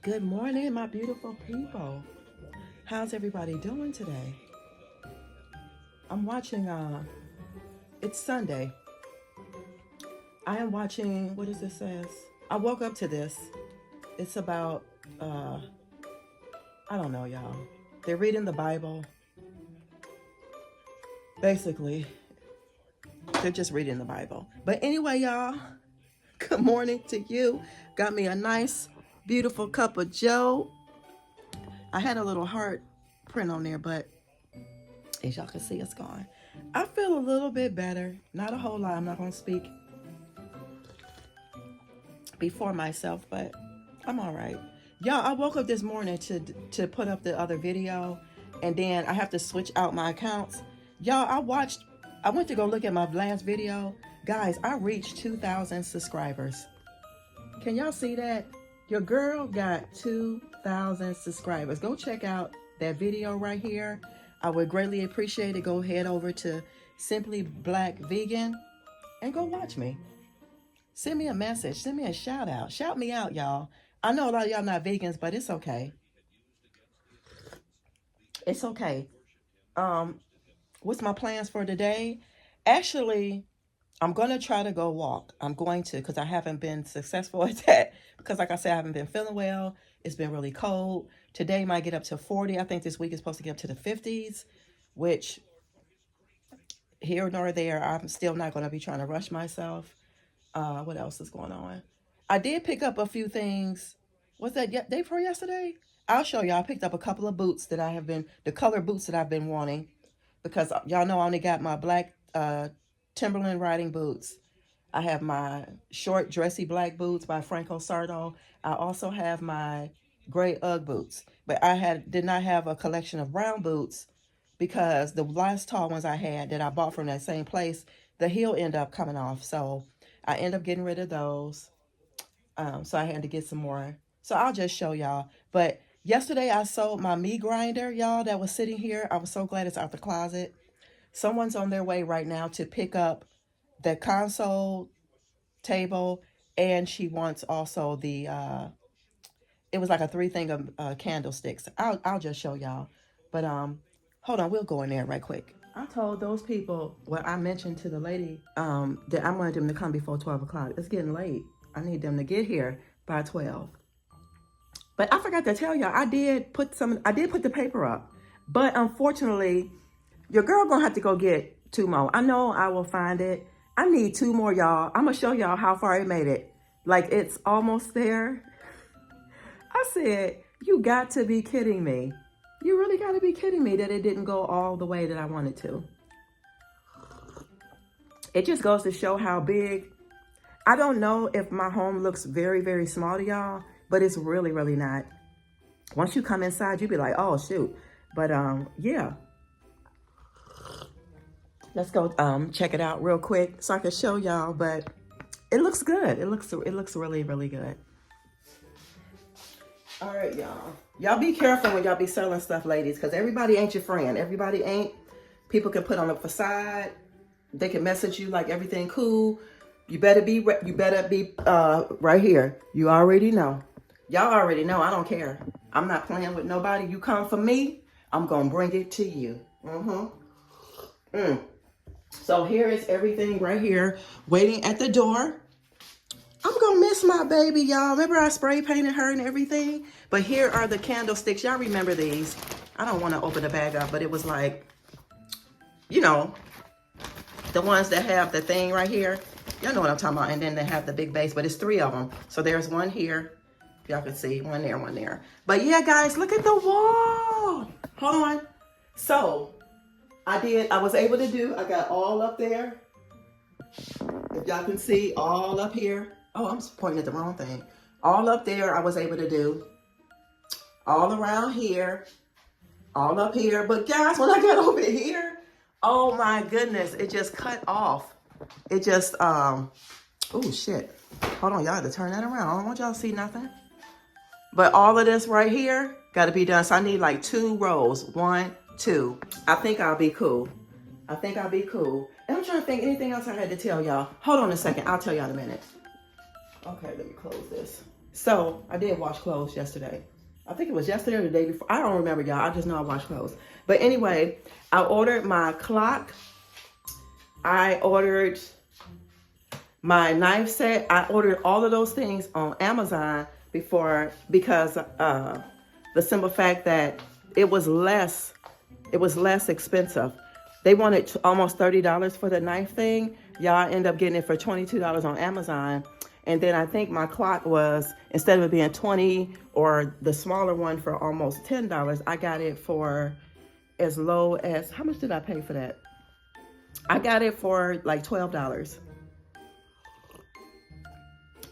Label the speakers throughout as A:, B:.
A: Good morning, my beautiful people. How's everybody doing today? I'm watching, it's Sunday. I am watching, what does this says? I woke up to this. It's about, I don't know, y'all. They're reading the Bible. Basically, they're just reading the Bible. But anyway, y'all, good morning to you. Got me a nice, beautiful cup of Joe. I had a little heart print on there, but as y'all can see, it's gone. I feel a little bit better. Not a whole lot. I'm not going to speak before myself, but I'm all right. Y'all, I woke up this morning to put up the other video, and then I have to switch out my accounts. Y'all, I went to go look at my last video. Guys, I reached 2,000 subscribers. Can y'all see that? Your girl got 2,000 subscribers. Go check out that video right here. I would greatly appreciate it. Go head over to Simply Black Vegan and go watch me. Send me a message. Send me a shout out. Shout me out, y'all. I know a lot of y'all not vegans, but it's okay. It's okay. What's my plans for today? Actually, I'm going to try to go walk. I'm going to, because I haven't been successful at that. Because like I said, I haven't been feeling well. It's been really cold. Today might get up to 40. I think this week is supposed to get up to the 50s, which here nor there, I'm still not going to be trying to rush myself. What else is going on? I did pick up a few things. Was that day before yesterday? I'll show y'all. I picked up a couple of boots that I have been, the color boots that I've been wanting. Because y'all know I only got my black Timberland riding boots. I have my short dressy black boots by Franco Sardo. I also have my gray Ugg boots. But I did not have a collection of brown boots because the last tall ones I had that I bought from that same place, the heel ended up coming off. So I ended up getting rid of those. So I had to get some more. So I'll just show y'all. But yesterday I sold my meat grinder, y'all, that was sitting here. I was so glad it's out the closet. Someone's on their way right now to pick up the console table, and she wants also the it was like a 3 thing of candlesticks. I'll just show y'all. But hold on, we'll go in there right quick. I told those people, well, I mentioned to the lady that I wanted them to come before 12 o'clock. It's getting late. I need them to get here by 12. But I forgot to tell y'all, I did put the paper up. But unfortunately, your girl gonna have to go get 2 more. I know I will find it. I need 2 more, y'all. I'm gonna show y'all how far I made it. Like, it's almost there. I said, you got to be kidding me. You really got to be kidding me that it didn't go all the way that I wanted to. It just goes to show how big. I don't know if my home looks very, very small to y'all, but it's really, really not. Once you come inside, you be like, oh, shoot. But, yeah. Let's go check it out real quick so I can show y'all, but it looks good. It looks really, really good. All right, y'all. Y'all be careful when y'all be selling stuff, ladies, because everybody ain't your friend. Everybody ain't. People can put on a facade. They can message you like everything cool. You better be right here. You already know. Y'all already know. I don't care. I'm not playing with nobody. You come for me, I'm going to bring it to you. So here is everything right here waiting at the door. I'm going to miss my baby, y'all. Remember I spray painted her and everything? But here are the candlesticks. Y'all remember these. I don't want to open the bag up, but it was like, you know, the ones that have the thing right here. Y'all know what I'm talking about. And then they have the big base, but it's 3 of them. So there's one here. Y'all can see one there, one there. But yeah, guys, look at the wall. Hold on. So I was able to do, I got all up there. If y'all can see, all up here. Oh, I'm pointing at the wrong thing. All up there, I was able to do. All around here. All up here. But guys, when I got over here, oh my goodness, it just cut off. It just, oh shit. Hold on, y'all have to turn that around. I don't want y'all to see nothing. But all of this right here, got to be done. So I need like 2 rows. 1, 2. I think I'll be cool. And I'm trying to think anything else I had to tell y'all. Hold on a second. I'll tell y'all in a minute. Okay, let me close this. So I did wash clothes yesterday. I think it was yesterday or the day before. I don't remember, y'all. I just know I washed clothes. But anyway, I ordered my clock. I ordered my knife set. I ordered all of those things on Amazon before because the simple fact that it was less expensive. They wanted almost $30 for the knife thing. Y'all end up getting it for $22 on Amazon. And then I think my clock was, instead of it being $20 or the smaller one for almost $10, I got it for as low as, how much did I pay for that? I got it for like $12.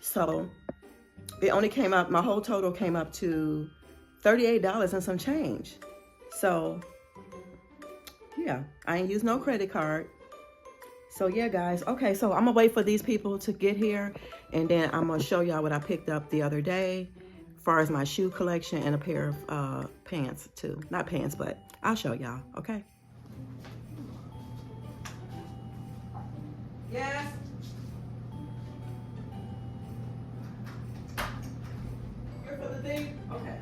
A: So it only came up, my whole total came up to $38 and some change. So yeah, I ain't used no credit card. So yeah, guys. Okay, so I'm gonna wait for these people to get here, and then I'm gonna show y'all what I picked up the other day, as far as my shoe collection and a pair of pants too. Not pants, but I'll show y'all. Okay. Yes. Here for the thing. Okay.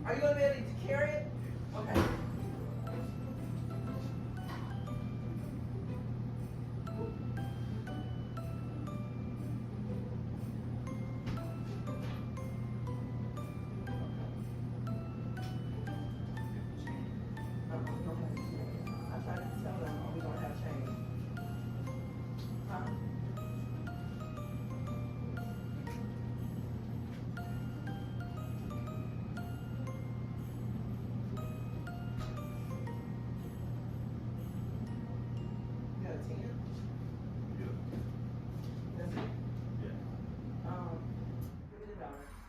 A: Are you gonna be able to carry it? Okay.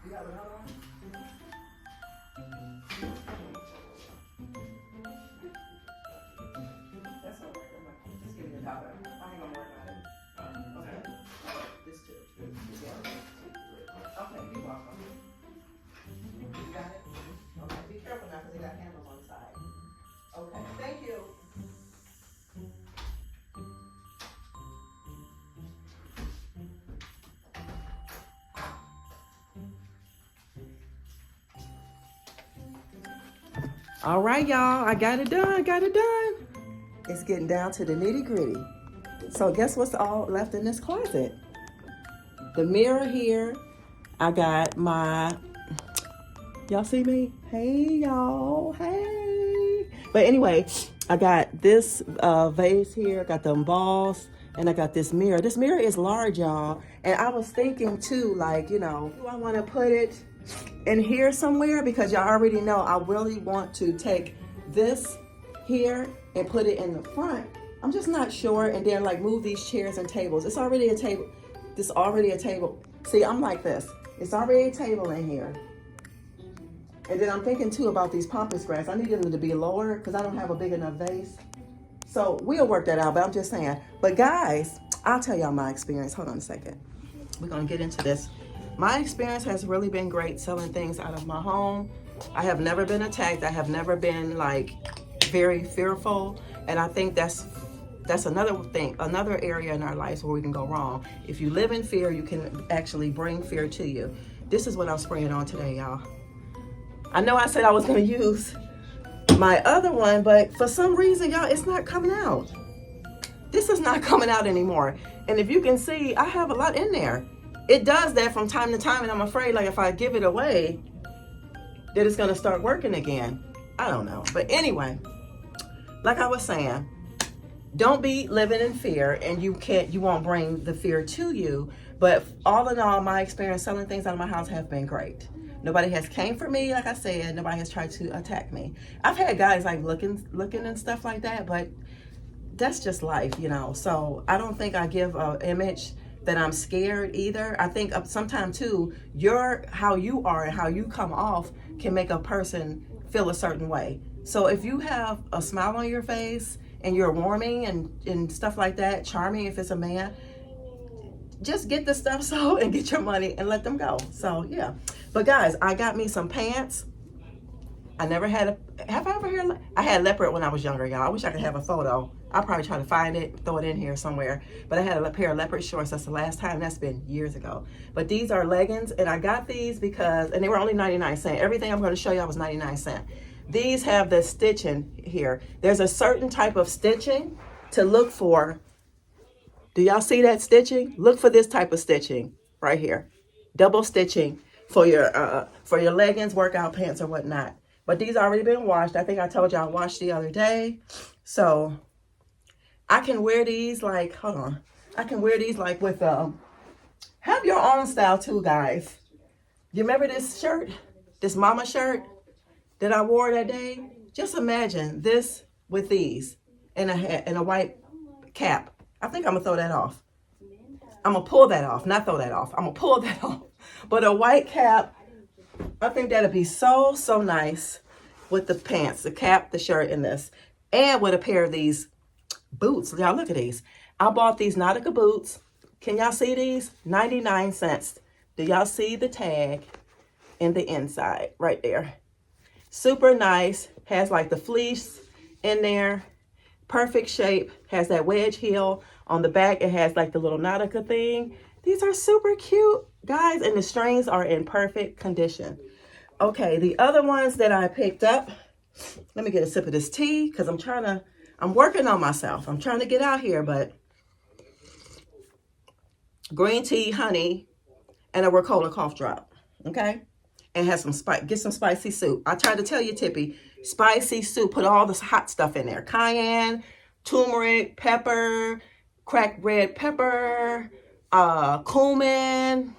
A: You have another one? That's not working. Just give me the dollar. I ain't gonna worry about it. Okay. This too. Yeah. Okay, you're welcome. You got it? Okay, be careful now because they got handles on the side. Okay, thank you. All right, y'all, I got it done. It's getting down to the nitty gritty. So guess what's all left in this closet? The mirror here. I got my, y'all see me? Hey, y'all, hey. But anyway, I got this vase here, I got them balls, and I got this mirror. This mirror is large, y'all. And I was thinking too, like, you know, do I want to put it in here somewhere? Because y'all already know I really want to take this here and put it in the front. I'm just not sure. And then like move these chairs and tables. It's already a table. This already a table. See, I'm like this. It's already a table in here. And then I'm thinking too about these pampas grass. I need them to be lower because I don't have a big enough vase. So we'll work that out, but I'm just saying. But guys, I'll tell y'all my experience. Hold on a second. We're gonna get into this. My experience has really been great selling things out of my home. I have never been attacked. I have never been like very fearful. And I think that's another thing, another area in our lives where we can go wrong. If you live in fear, you can actually bring fear to you. This is what I'm spraying on today, y'all. I know I said I was gonna use my other one, but for some reason, y'all, it's not coming out. This is not coming out anymore. And if you can see, I have a lot in there. It does that from time to time, and I'm afraid like if I give it away, that it's gonna start working again. I don't know. But anyway, like I was saying, don't be living in fear, and you won't bring the fear to you. But all in all, my experience selling things out of my house have been great. Nobody has came for me, like I said. Nobody has tried to attack me. I've had guys like looking and stuff like that, but that's just life, you know. So I don't think I give an image that I'm scared either. I think sometimes too, how you are and how you come off can make a person feel a certain way. So if you have a smile on your face and you're warming and stuff like that, charming if it's a man, just get the stuff sold and get your money and let them go. So yeah. But guys, I got me some pants. I never had have I ever had, I had leopard when I was younger, y'all. I wish I could have a photo. I'll probably try to find it, throw it in here somewhere. But I had a pair of leopard shorts. That's the last time. That's been years ago. But these are leggings, and I got these because, and they were only 99 cents. Everything I'm going to show y'all was 99 cents. These have the stitching here. There's a certain type of stitching to look for. Do y'all see that stitching? Look for this type of stitching right here. Double stitching for your leggings, workout pants, or whatnot. But these already been washed. I think I told y'all I washed the other day. So I can wear these like, hold on. I can wear these like with, have your own style too, guys. You remember this shirt? This mama shirt that I wore that day? Just imagine this with these and a hat and a white cap. I think I'm gonna throw that off. I'm gonna pull that off, not throw that off. I'm gonna pull that off. But a white cap, I think that'd be so, so nice with the pants, the cap, the shirt, and this. And with a pair of these boots. Y'all look at these. I bought these Nautica boots. Can y'all see these? 99 cents. Do y'all see the tag in the inside right there? Super nice. Has like the fleece in there. Perfect shape. Has that wedge heel. On the back, it has like the little Nautica thing. These are super cute, guys, and the strings are in perfect condition. Okay, the other ones that I picked up, let me get a sip of this tea because I'm working on myself. I'm trying to get out here, but green tea, honey, and a Ricola cough drop, okay? And have some spice, get some spicy soup. I tried to tell you, Tippy, spicy soup, put all this hot stuff in there. Cayenne, turmeric, pepper, cracked red pepper, cumin,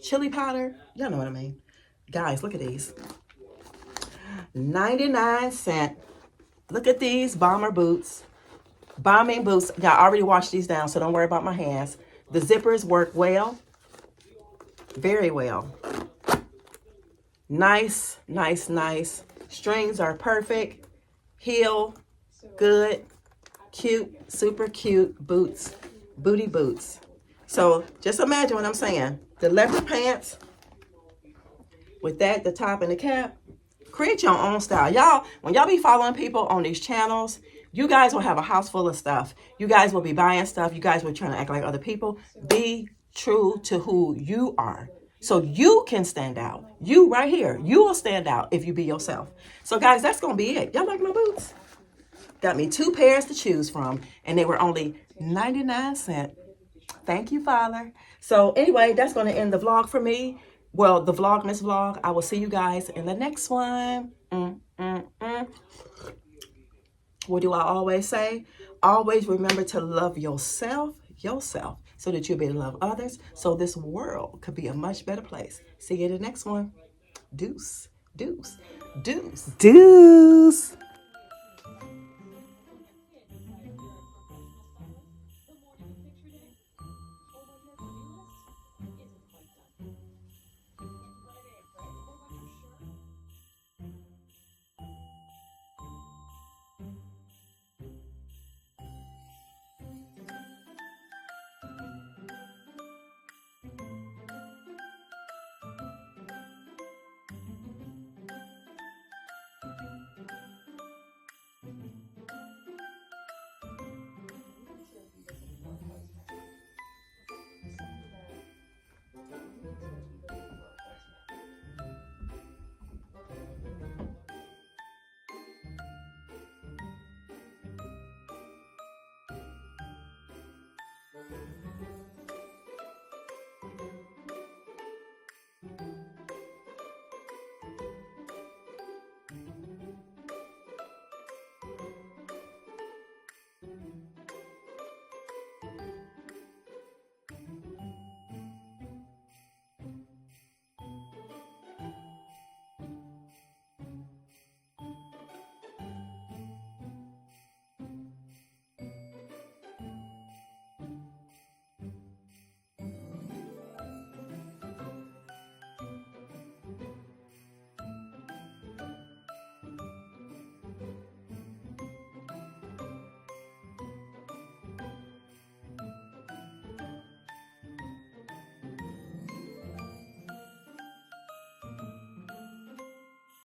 A: chili powder. Y'all know what I mean. Guys, look at these. 99 cents. Look at these bomber boots. Bombing boots. Y'all already washed these down, so don't worry about my hands. The zippers work well. Very well. Nice, nice, nice. Strings are perfect. Heel, good. Cute, super cute boots. Booty boots. So just imagine what I'm saying. The leopard pants with that, the top and the cap. Create your own style. Y'all, when y'all be following people on these channels, you guys will have a house full of stuff. You guys will be buying stuff. You guys will be trying to act like other people. Be true to who you are so you can stand out. You right here. You will stand out if you be yourself. So guys, that's going to be it. Y'all like my boots? Got me 2 pairs to choose from, and they were only 99 cents. Thank you, Father. So anyway, that's going to end the vlog for me. Well, the Vlogmas vlog. I will see you guys in the next one. What do I always say? Always remember to love yourself, so that you'll be able to love others, so this world could be a much better place. See you in the next one. Deuce, deuce, deuce, deuce.